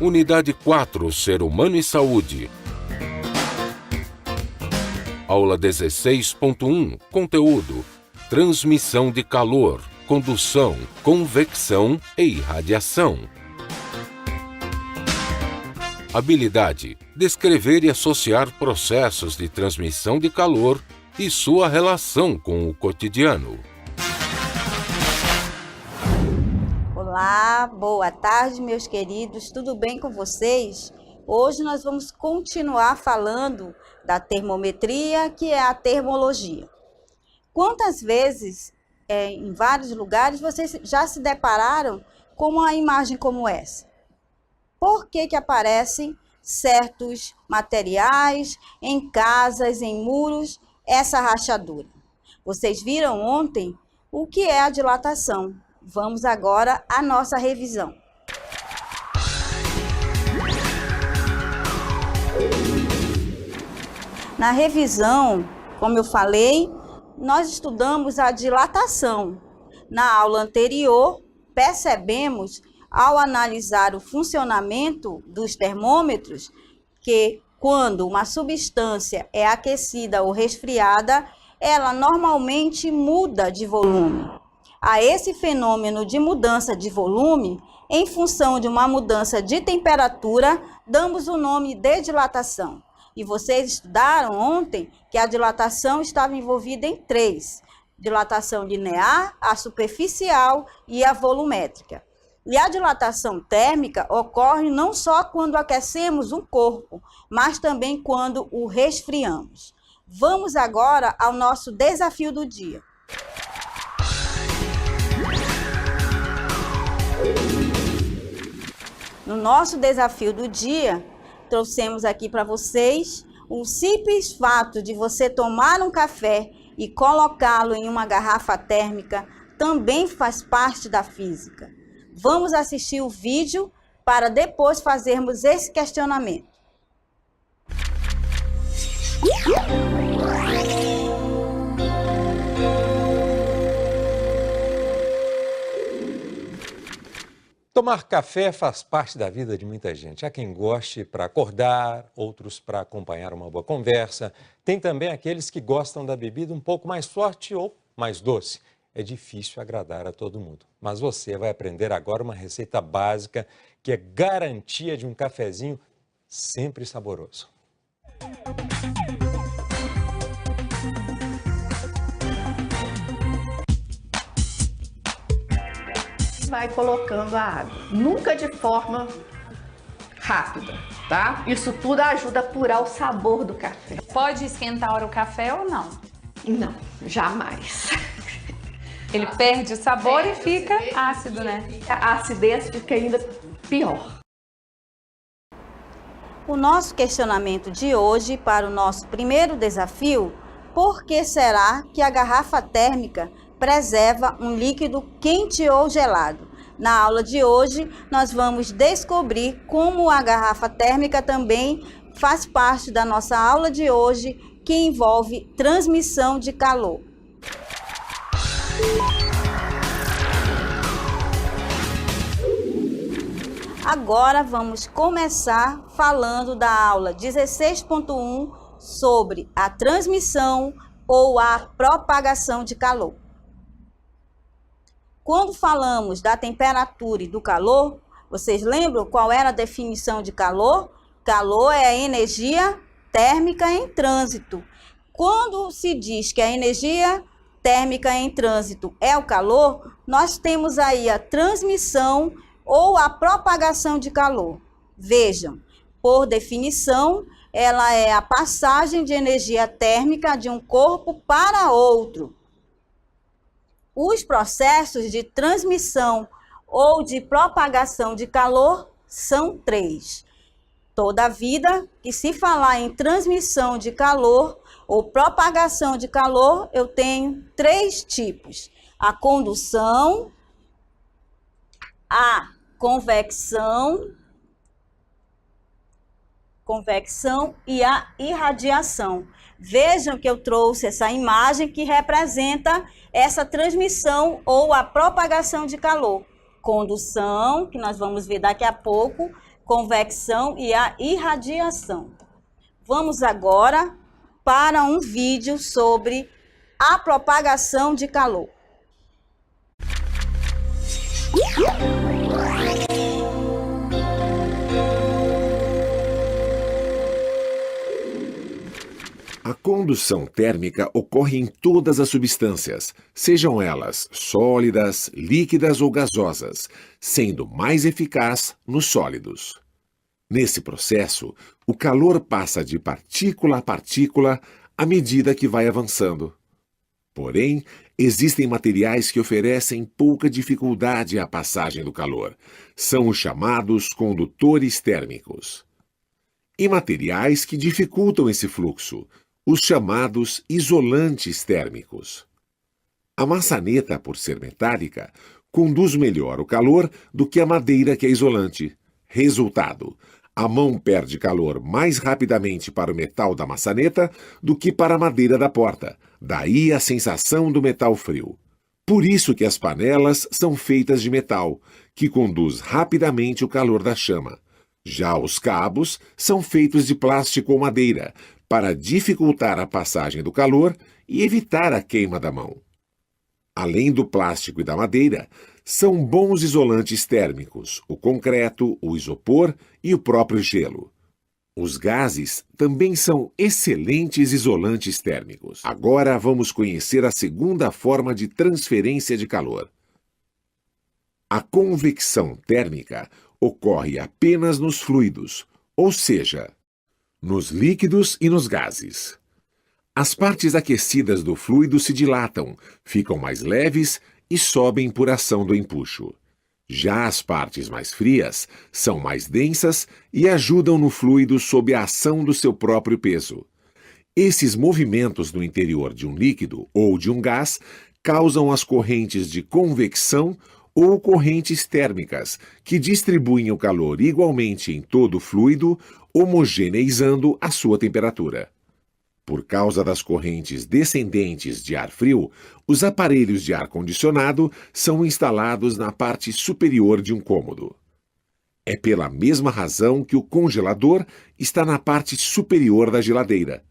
Unidade 4, Ser Humano e Saúde. Aula 16.1, Conteúdo: transmissão de calor, condução, convecção e irradiação. Habilidade: descrever e associar processos de transmissão de calor e sua relação com o cotidiano. Olá, boa tarde, meus queridos, tudo bem com vocês? Hoje nós vamos continuar falando da termometria, que é a termologia. Quantas vezes, em vários lugares, vocês já se depararam com uma imagem como essa? Por que aparecem certos materiais em casas, em muros, essa rachadura? Vocês viram ontem o que é a dilatação. Vamos agora à nossa revisão. Na revisão, como eu falei, nós estudamos a dilatação. Na aula anterior, percebemos, ao analisar o funcionamento dos termômetros, que quando uma substância é aquecida ou resfriada, ela normalmente muda de volume. A esse fenômeno de mudança de volume, em função de uma mudança de temperatura, damos o nome de dilatação. E vocês estudaram ontem que a dilatação estava envolvida em três: dilatação linear, a superficial e a volumétrica. E a dilatação térmica ocorre não só quando aquecemos um corpo, mas também quando o resfriamos. Vamos agora ao nosso desafio do dia. No nosso desafio do dia, trouxemos aqui para vocês o simples fato de você tomar um café e colocá-lo em uma garrafa térmica também faz parte da física. Vamos assistir o vídeo para depois fazermos esse questionamento. Tomar café faz parte da vida de muita gente. Há quem goste para acordar, outros para acompanhar uma boa conversa. Tem também aqueles que gostam da bebida um pouco mais forte ou mais doce. É difícil agradar a todo mundo. Mas você vai aprender agora uma receita básica que é garantia de um cafezinho sempre saboroso. Vai colocando a água, nunca de forma rápida, tá? Isso tudo ajuda a apurar o sabor do café. Pode esquentar o café ou não? Não, jamais. Ele perde o sabor e fica ácido, né? A acidez fica ainda pior. O nosso questionamento de hoje para o nosso primeiro desafio: por que será que a garrafa térmica preserva um líquido quente ou gelado? Na aula de hoje, nós vamos descobrir como a garrafa térmica também faz parte da nossa aula de hoje, que envolve transmissão de calor. Agora vamos começar falando da aula 16.1 sobre a transmissão ou a propagação de calor. Quando falamos da temperatura e do calor, vocês lembram qual era a definição de calor? Calor é a energia térmica em trânsito. Quando se diz que a energia térmica em trânsito é o calor, nós temos aí a transmissão ou a propagação de calor. Vejam, por definição, ela é a passagem de energia térmica de um corpo para outro. Os processos de transmissão ou de propagação de calor são três. Toda a vida que se falar em transmissão de calor ou propagação de calor, eu tenho três tipos: a condução, a convecção e a irradiação. Vejam que eu trouxe essa imagem que representa essa transmissão ou a propagação de calor. Condução, que nós vamos ver daqui a pouco, convecção e a irradiação. Vamos agora para um vídeo sobre a propagação de calor. A condução térmica ocorre em todas as substâncias, sejam elas sólidas, líquidas ou gasosas, sendo mais eficaz nos sólidos. Nesse processo, o calor passa de partícula a partícula à medida que vai avançando. Porém, existem materiais que oferecem pouca dificuldade à passagem do calor. São os chamados condutores térmicos. E materiais que dificultam esse fluxo, os chamados isolantes térmicos. A maçaneta, por ser metálica, conduz melhor o calor do que a madeira, que é isolante. Resultado: a mão perde calor mais rapidamente para o metal da maçaneta do que para a madeira da porta. Daí a sensação do metal frio. Por isso que as panelas são feitas de metal, que conduz rapidamente o calor da chama. Já os cabos são feitos de plástico ou madeira, para dificultar a passagem do calor e evitar a queima da mão. Além do plástico e da madeira, são bons isolantes térmicos, o concreto, o isopor e o próprio gelo. Os gases também são excelentes isolantes térmicos. Agora vamos conhecer a segunda forma de transferência de calor. A convecção térmica ocorre apenas nos fluidos, ou seja, nos líquidos e nos gases. As partes aquecidas do fluido se dilatam, ficam mais leves e sobem por ação do empuxo. Já as partes mais frias são mais densas e ajudam no fluido sob a ação do seu próprio peso. Esses movimentos no interior de um líquido ou de um gás causam as correntes de convecção ou correntes térmicas, que distribuem o calor igualmente em todo o fluido, homogeneizando a sua temperatura. Por causa das correntes descendentes de ar frio, os aparelhos de ar-condicionado são instalados na parte superior de um cômodo. É pela mesma razão que o congelador está na parte superior da geladeira.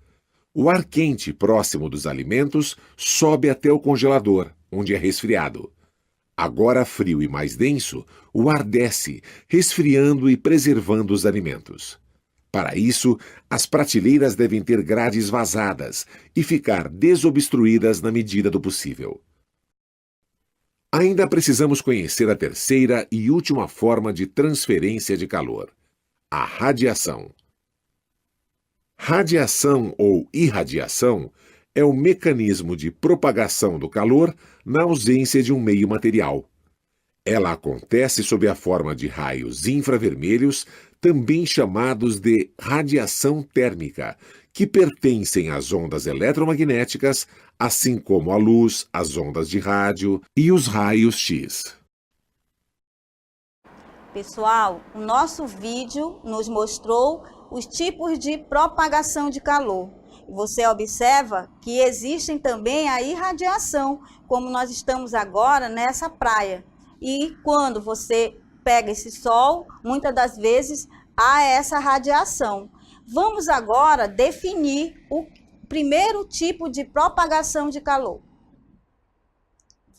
O ar quente próximo dos alimentos sobe até o congelador, onde é resfriado. Agora frio e mais denso, o ar desce, resfriando e preservando os alimentos. Para isso, as prateleiras devem ter grades vazadas e ficar desobstruídas na medida do possível. Ainda precisamos conhecer a terceira e última forma de transferência de calor: a radiação. Radiação ou irradiação é o mecanismo de propagação do calor na ausência de um meio material. Ela acontece sob a forma de raios infravermelhos, também chamados de radiação térmica, que pertencem às ondas eletromagnéticas, assim como a luz, as ondas de rádio e os raios X. Pessoal, o nosso vídeo nos mostrou os tipos de propagação de calor. Você observa que existem também a irradiação, como nós estamos agora nessa praia. E quando você pega esse sol, muitas das vezes há essa radiação. Vamos agora definir o primeiro tipo de propagação de calor.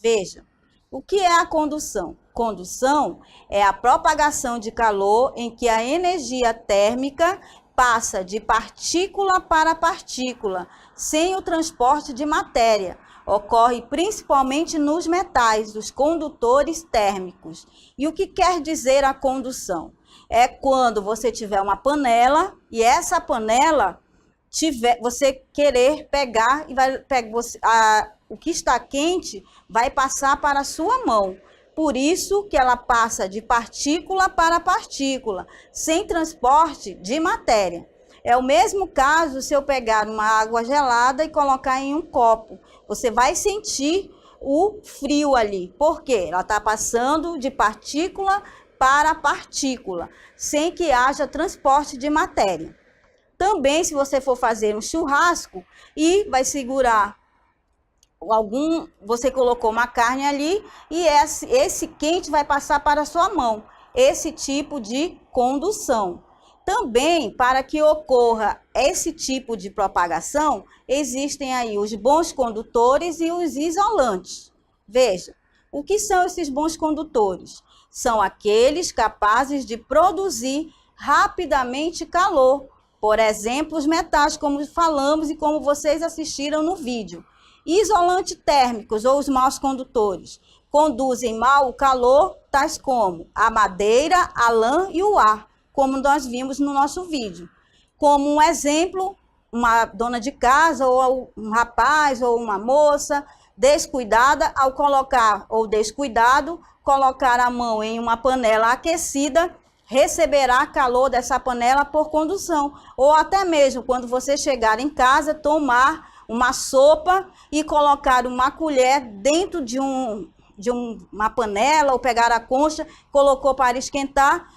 Veja, o que é a condução? Condução é a propagação de calor em que a energia térmica passa de partícula para partícula, sem o transporte de matéria. Ocorre principalmente nos metais, os condutores térmicos. E o que quer dizer a condução? É quando você tiver uma panela e essa panela você querer pegar e o que está quente vai passar para a sua mão. Por isso que ela passa de partícula para partícula, sem transporte de matéria. É o mesmo caso se eu pegar uma água gelada e colocar em um copo. Você vai sentir o frio ali. Por quê? Ela está passando de partícula para partícula, sem que haja transporte de matéria. Também, se você for fazer um churrasco e vai segurar você colocou uma carne ali e esse quente vai passar para a sua mão. esse tipo de condução. Também, para que ocorra esse tipo de propagação, existem aí os bons condutores e os isolantes. Veja, o que são esses bons condutores? São aqueles capazes de produzir rapidamente calor. Por exemplo, os metais, como falamos e como vocês assistiram no vídeo. Isolantes térmicos ou os maus condutores conduzem mal o calor, tais como a madeira, a lã e o ar, como nós vimos no nosso vídeo. Como um exemplo, uma dona de casa ou um rapaz ou uma moça descuidada ao colocar, ou descuidado, colocar a mão em uma panela aquecida, receberá calor dessa panela por condução. Ou até mesmo quando você chegar em casa, tomar uma sopa e colocar uma colher dentro de uma panela, ou pegar a concha, colocou para esquentar.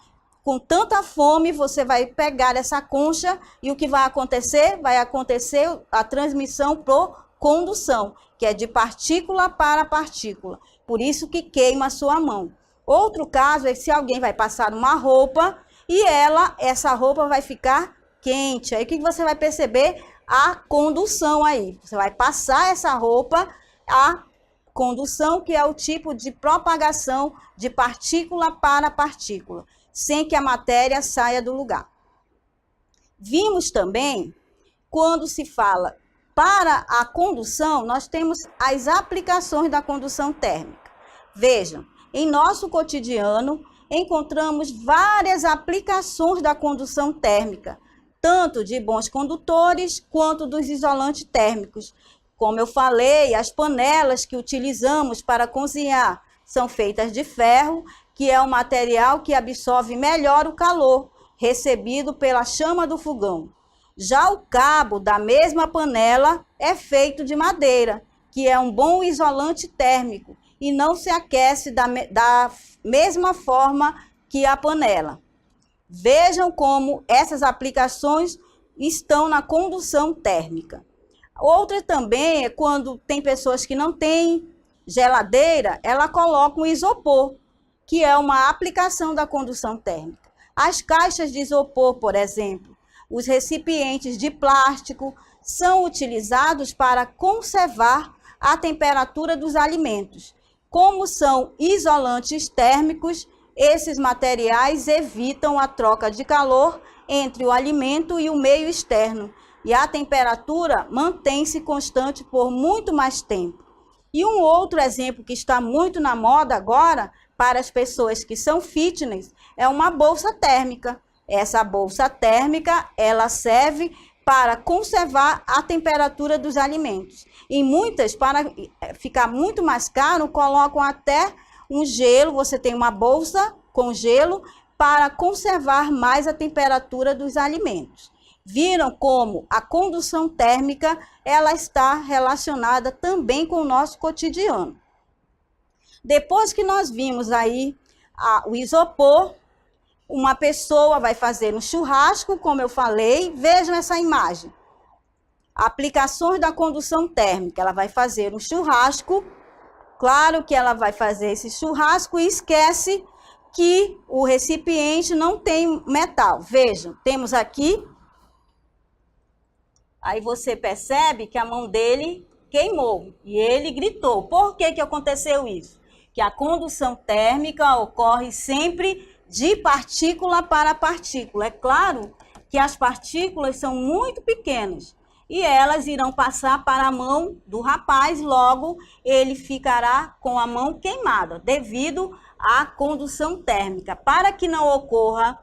Com tanta fome, você vai pegar essa concha e o que vai acontecer? Vai acontecer a transmissão por condução, que é de partícula para partícula. Por isso que queima a sua mão. Outro caso é se alguém vai passar uma roupa e essa roupa vai ficar quente. Aí o que você vai perceber? A condução aí. Você vai passar essa roupa, a condução, que é o tipo de propagação de partícula para partícula, sem que a matéria saia do lugar. Vimos também, quando se fala para a condução, nós temos as aplicações da condução térmica. Vejam, em nosso cotidiano, encontramos várias aplicações da condução térmica, tanto de bons condutores quanto dos isolantes térmicos. Como eu falei, as panelas que utilizamos para cozinhar são feitas de ferro, que é um material que absorve melhor o calor recebido pela chama do fogão. Já o cabo da mesma panela é feito de madeira, que é um bom isolante térmico e não se aquece da mesma forma que a panela. Vejam como essas aplicações estão na condução térmica. Outra também é quando tem pessoas que não têm geladeira, ela coloca um isopor, que é uma aplicação da condução térmica. As caixas de isopor, por exemplo, os recipientes de plástico são utilizados para conservar a temperatura dos alimentos. Como são isolantes térmicos, esses materiais evitam a troca de calor entre o alimento e o meio externo, e a temperatura mantém-se constante por muito mais tempo. E um outro exemplo que está muito na moda agora, para as pessoas que são fitness, é uma bolsa térmica. Essa bolsa térmica, ela serve para conservar a temperatura dos alimentos. E muitas, para ficar muito mais caro, colocam até um gelo. Você tem uma bolsa com gelo para conservar mais a temperatura dos alimentos. Viram como a condução térmica, ela está relacionada também com o nosso cotidiano. Depois que nós vimos aí o isopor, uma pessoa vai fazer um churrasco, como eu falei, vejam essa imagem. Aplicações da condução térmica, ela vai fazer um churrasco, claro que ela vai fazer esse churrasco e esquece que o recipiente não tem metal. Vejam, temos aqui, aí você percebe que a mão dele queimou e ele gritou. Por que que aconteceu isso? Que a condução térmica ocorre sempre de partícula para partícula. É claro que as partículas são muito pequenas e elas irão passar para a mão do rapaz, logo ele ficará com a mão queimada devido à condução térmica. Para que não ocorra,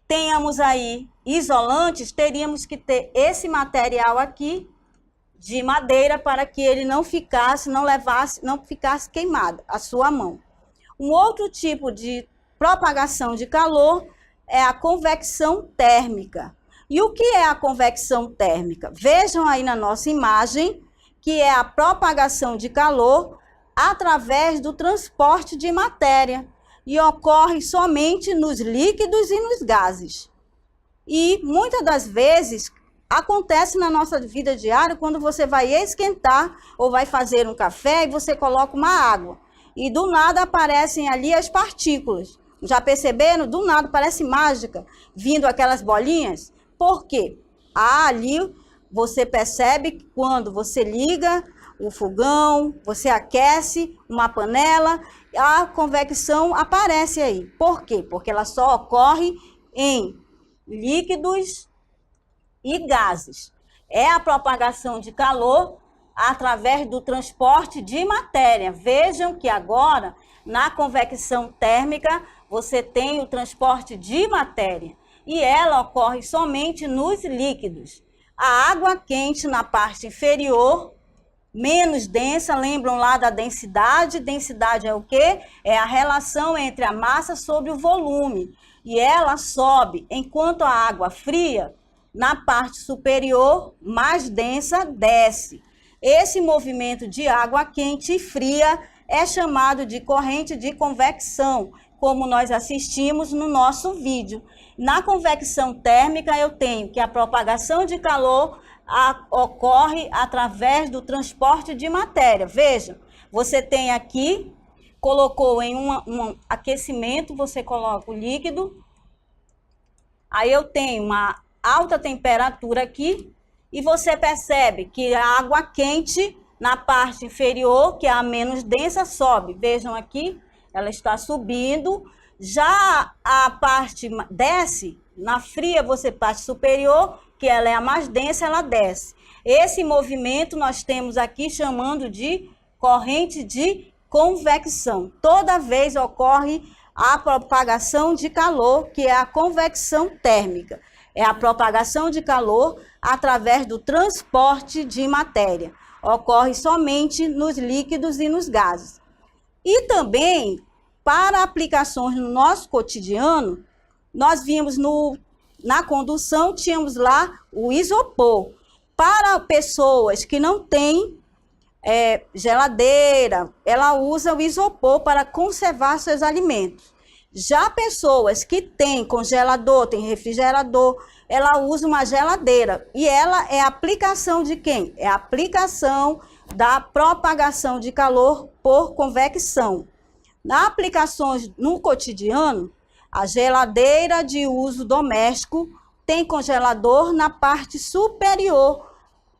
tenhamos aí isolantes, teríamos que ter esse material aqui de madeira para que ele não ficasse, não ficasse queimado a sua mão. Um outro tipo de propagação de calor é a convecção térmica. E o que é a convecção térmica? Vejam aí na nossa imagem que é a propagação de calor através do transporte de matéria e ocorre somente nos líquidos e nos gases. E muitas das vezes acontece na nossa vida diária quando você vai esquentar ou vai fazer um café e você coloca uma água e do nada aparecem ali as partículas. Já perceberam? Do nada, parece mágica, vindo aquelas bolinhas. Por quê? Ali você percebe que quando você liga o fogão, você aquece uma panela, a convecção aparece aí. Por quê? Porque ela só ocorre em líquidos e gases. É a propagação de calor através do transporte de matéria. Vejam que agora, na convecção térmica, você tem o transporte de matéria e ela ocorre somente nos líquidos. A água quente na parte inferior, menos densa, lembram lá da densidade? Densidade é o quê? É a relação entre a massa sobre o volume. E ela sobe, enquanto a água fria, na parte superior, mais densa, desce. Esse movimento de água quente e fria é chamado de corrente de convecção, como nós assistimos no nosso vídeo. Na convecção térmica, eu tenho que a propagação de calor ocorre através do transporte de matéria. Veja, você tem aqui, colocou em um aquecimento, você coloca o líquido, aí eu tenho uma alta temperatura aqui, e você percebe que a água quente na parte inferior, que é a menos densa, sobe. Vejam aqui, ela está subindo. Já a parte desce, na fria você parte superior, que ela é a mais densa, ela desce. Esse movimento nós temos aqui chamando de corrente de convecção. Toda vez ocorre a propagação de calor, que é a convecção térmica. É a propagação de calor através do transporte de matéria. Ocorre somente nos líquidos e nos gases. E também, para aplicações no nosso cotidiano, nós vimos na condução, tínhamos lá o isopor. Para pessoas que não têm geladeira, ela usa o isopor para conservar seus alimentos. Já pessoas que têm congelador, têm refrigerador, ela usa uma geladeira. E ela é a aplicação de quem? É a aplicação da propagação de calor por convecção. Nas aplicações no cotidiano, a geladeira de uso doméstico tem congelador na parte superior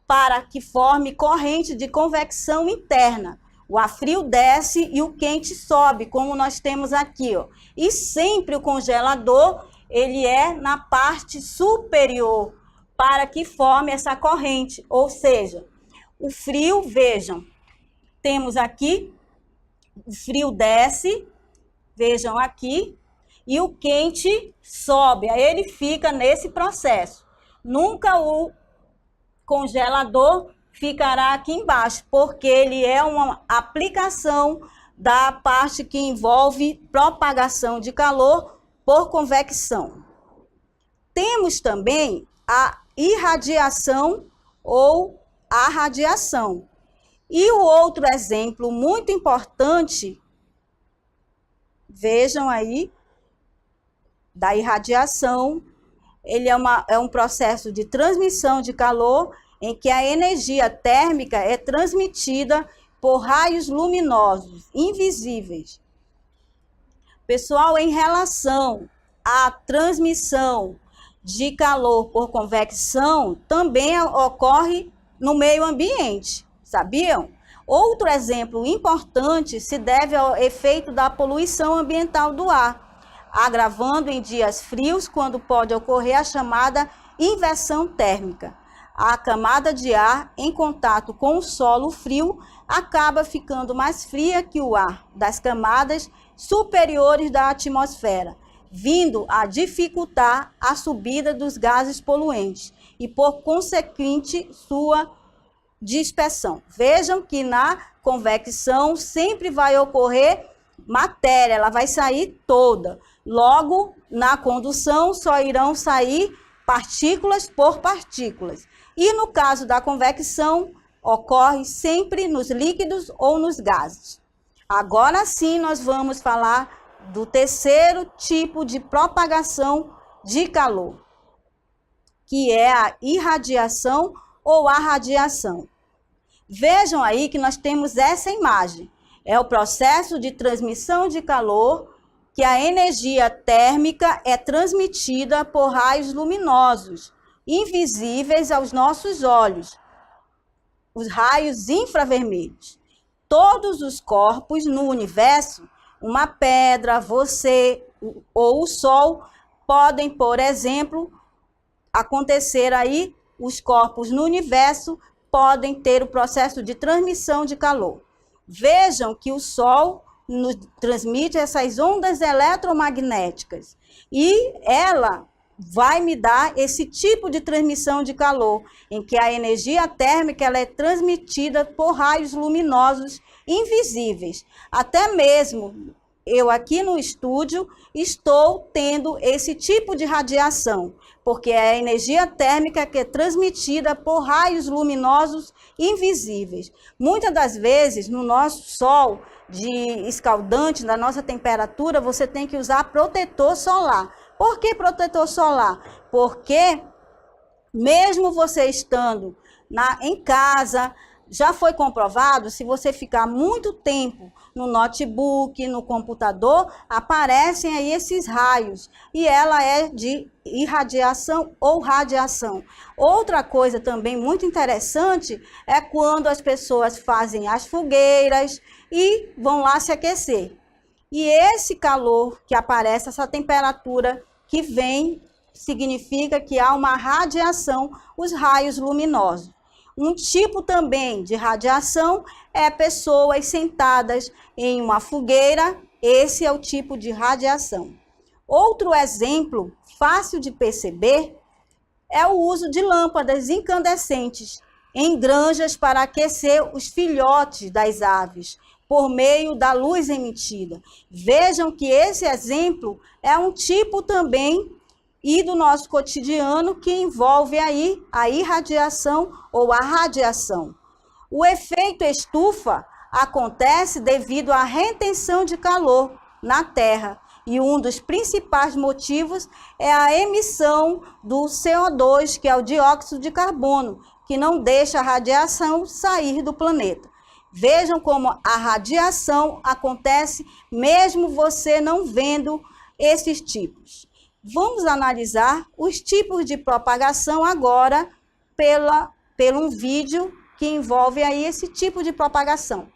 para que forme corrente de convecção interna. O ar frio desce e o quente sobe, como nós temos aqui, ó. E sempre o congelador, ele é na parte superior, para que forme essa corrente. Ou seja, o frio, vejam, temos aqui, o frio desce, vejam aqui, e o quente sobe, aí ele fica nesse processo. Nunca o congelador ficará aqui embaixo, porque ele é uma aplicação da parte que envolve propagação de calor por convecção. Temos também a irradiação ou a radiação. E o outro exemplo muito importante, vejam aí, da irradiação, ele é um processo de transmissão de calor em que a energia térmica é transmitida por raios luminosos, invisíveis. Pessoal, em relação à transmissão de calor por convecção, também ocorre no meio ambiente, sabiam? Outro exemplo importante se deve ao efeito da poluição ambiental do ar, agravando em dias frios, quando pode ocorrer a chamada inversão térmica. A camada de ar em contato com o solo frio acaba ficando mais fria que o ar das camadas superiores da atmosfera, vindo a dificultar a subida dos gases poluentes e, por consequente, sua dispersão. Vejam que na convecção sempre vai ocorrer matéria, ela vai sair toda. Logo, na condução só irão sair partículas por partículas. E no caso da convecção, ocorre sempre nos líquidos ou nos gases. Agora sim, nós vamos falar do terceiro tipo de propagação de calor, que é a irradiação ou a radiação. Vejam aí que nós temos essa imagem. É o processo de transmissão de calor que a energia térmica é transmitida por raios luminosos, invisíveis aos nossos olhos, os raios infravermelhos. Todos os corpos no universo, uma pedra, você ou o Sol, podem, por exemplo, acontecer aí, os corpos no universo podem ter o processo de transmissão de calor. Vejam que o Sol nos transmite essas ondas eletromagnéticas e ela vai me dar esse tipo de transmissão de calor, em que a energia térmica ela é transmitida por raios luminosos invisíveis. Até mesmo eu aqui no estúdio estou tendo esse tipo de radiação, porque é a energia térmica que é transmitida por raios luminosos invisíveis. Muitas das vezes, no nosso sol de escaldante, na nossa temperatura, você tem que usar protetor solar. Por que protetor solar? Porque mesmo você estando em casa, já foi comprovado, se você ficar muito tempo no notebook, no computador, aparecem aí esses raios. E ela é de irradiação ou radiação. Outra coisa também muito interessante é quando as pessoas fazem as fogueiras e vão lá se aquecer. E esse calor que aparece, essa temperatura que vem, significa que há uma radiação, os raios luminosos. Um tipo também de radiação é pessoas sentadas em uma fogueira, esse é o tipo de radiação. Outro exemplo fácil de perceber é o uso de lâmpadas incandescentes em granjas para aquecer os filhotes das aves, por meio da luz emitida. Vejam que esse exemplo é um tipo também e do nosso cotidiano que envolve aí a irradiação ou a radiação. O efeito estufa acontece devido à retenção de calor na Terra e um dos principais motivos é a emissão do CO2, que é o dióxido de carbono, que não deixa a radiação sair do planeta. Vejam como a radiação acontece mesmo você não vendo esses tipos. Vamos analisar os tipos de propagação agora pelo um vídeo que envolve aí esse tipo de propagação.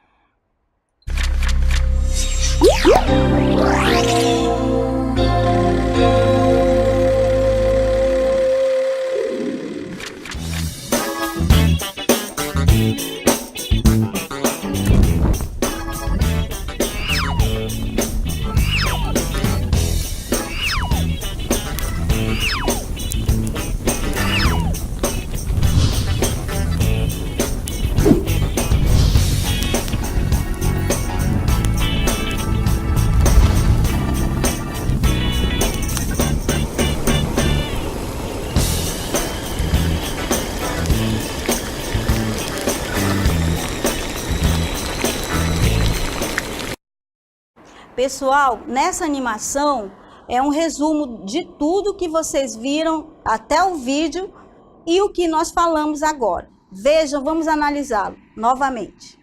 Pessoal, nessa animação é um resumo de tudo que vocês viram até o vídeo e o que nós falamos agora. Vejam, vamos analisá-lo novamente.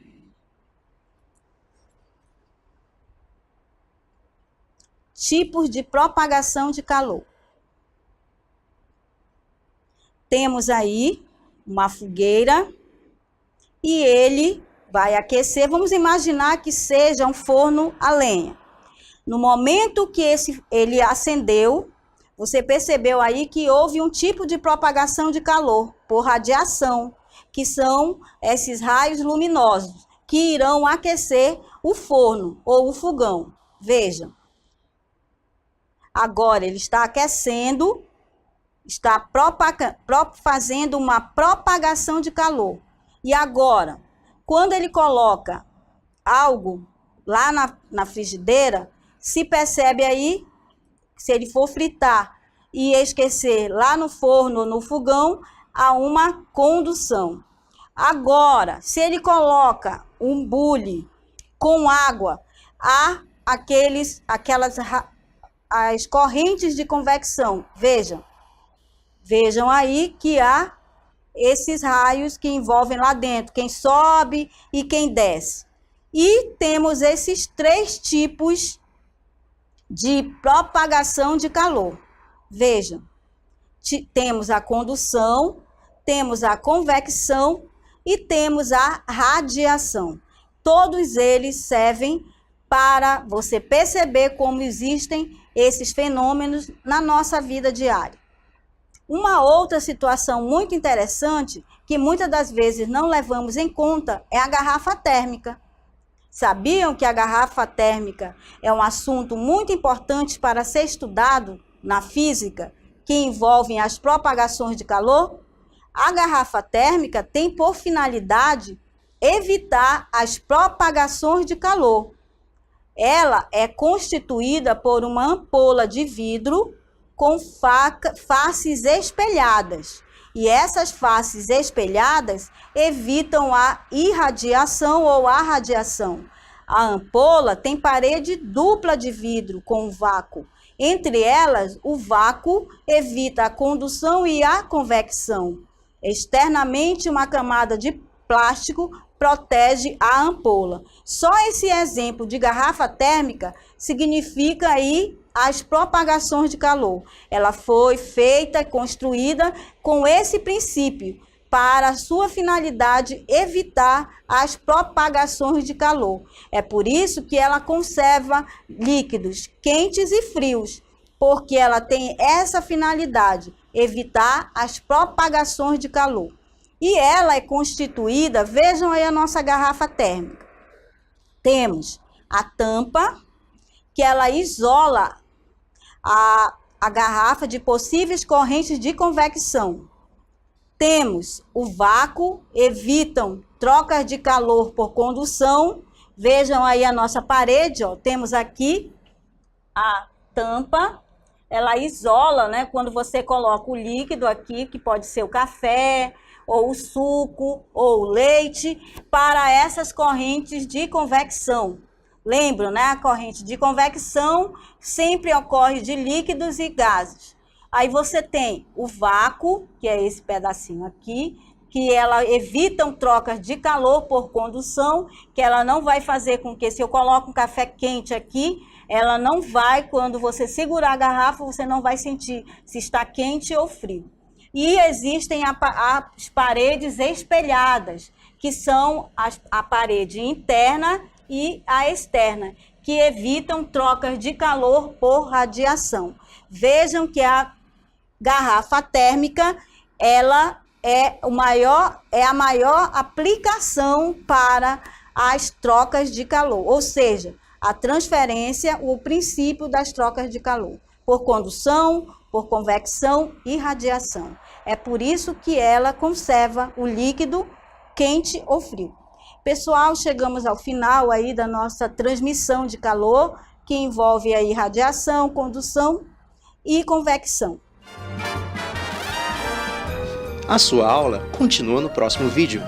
Tipos de propagação de calor. Temos aí uma fogueira e ele vai aquecer. Vamos imaginar que seja um forno a lenha. No momento que ele acendeu, você percebeu aí que houve um tipo de propagação de calor por radiação, que são esses raios luminosos, que irão aquecer o forno ou o fogão. Vejam. Agora ele está aquecendo, está fazendo uma propagação de calor. E agora, quando ele coloca algo lá na frigideira, se percebe aí, se ele for fritar e esquecer lá no forno ou no fogão, há uma condução. Agora, se ele coloca um bule com água, há as correntes de convecção. Vejam aí que há esses raios que envolvem lá dentro, quem sobe e quem desce. E temos esses três tipos de propagação de calor. Vejam, temos a condução, temos a convecção e temos a radiação. Todos eles servem para você perceber como existem esses fenômenos na nossa vida diária. Uma outra situação muito interessante, que muitas das vezes não levamos em conta, é a garrafa térmica. Sabiam que a garrafa térmica é um assunto muito importante para ser estudado na física, que envolve as propagações de calor? A garrafa térmica tem por finalidade evitar as propagações de calor. Ela é constituída por uma ampola de vidro com faces espelhadas. E essas faces espelhadas evitam a irradiação ou a radiação. A ampola tem parede dupla de vidro com vácuo. Entre elas, o vácuo evita a condução e a convecção. Externamente, uma camada de plástico protege a ampola. Só esse exemplo de garrafa térmica significa aí as propagações de calor. Ela foi feita, construída com esse princípio, para sua finalidade evitar as propagações de calor. É por isso que ela conserva líquidos quentes e frios, porque ela tem essa finalidade, evitar as propagações de calor. E ela é constituída, vejam aí a nossa garrafa térmica. Temos a tampa, que ela isola a garrafa de possíveis correntes de convecção. Temos o vácuo, evitam trocas de calor por condução. Vejam aí a nossa parede, ó. Temos aqui a tampa, ela isola, né? Quando você coloca o líquido aqui, que pode ser o café, ou o suco, ou o leite, para essas correntes de convecção. Lembram, né? A corrente de convecção sempre ocorre de líquidos e gases. Aí você tem o vácuo, que é esse pedacinho aqui, que ela evitam trocas de calor por condução, que ela não vai fazer com que, se eu coloco um café quente aqui, ela não vai, quando você segurar a garrafa, você não vai sentir se está quente ou frio. E existem as paredes espelhadas, que são a parede interna e a externa, que evitam trocas de calor por radiação. Vejam que a garrafa térmica, ela é a maior aplicação para as trocas de calor, ou seja, a transferência, o princípio das trocas de calor, por condução, por convecção e radiação. É por isso que ela conserva o líquido quente ou frio. Pessoal, chegamos ao final aí da nossa transmissão de calor, que envolve aí radiação, condução e convecção. A sua aula continua no próximo vídeo.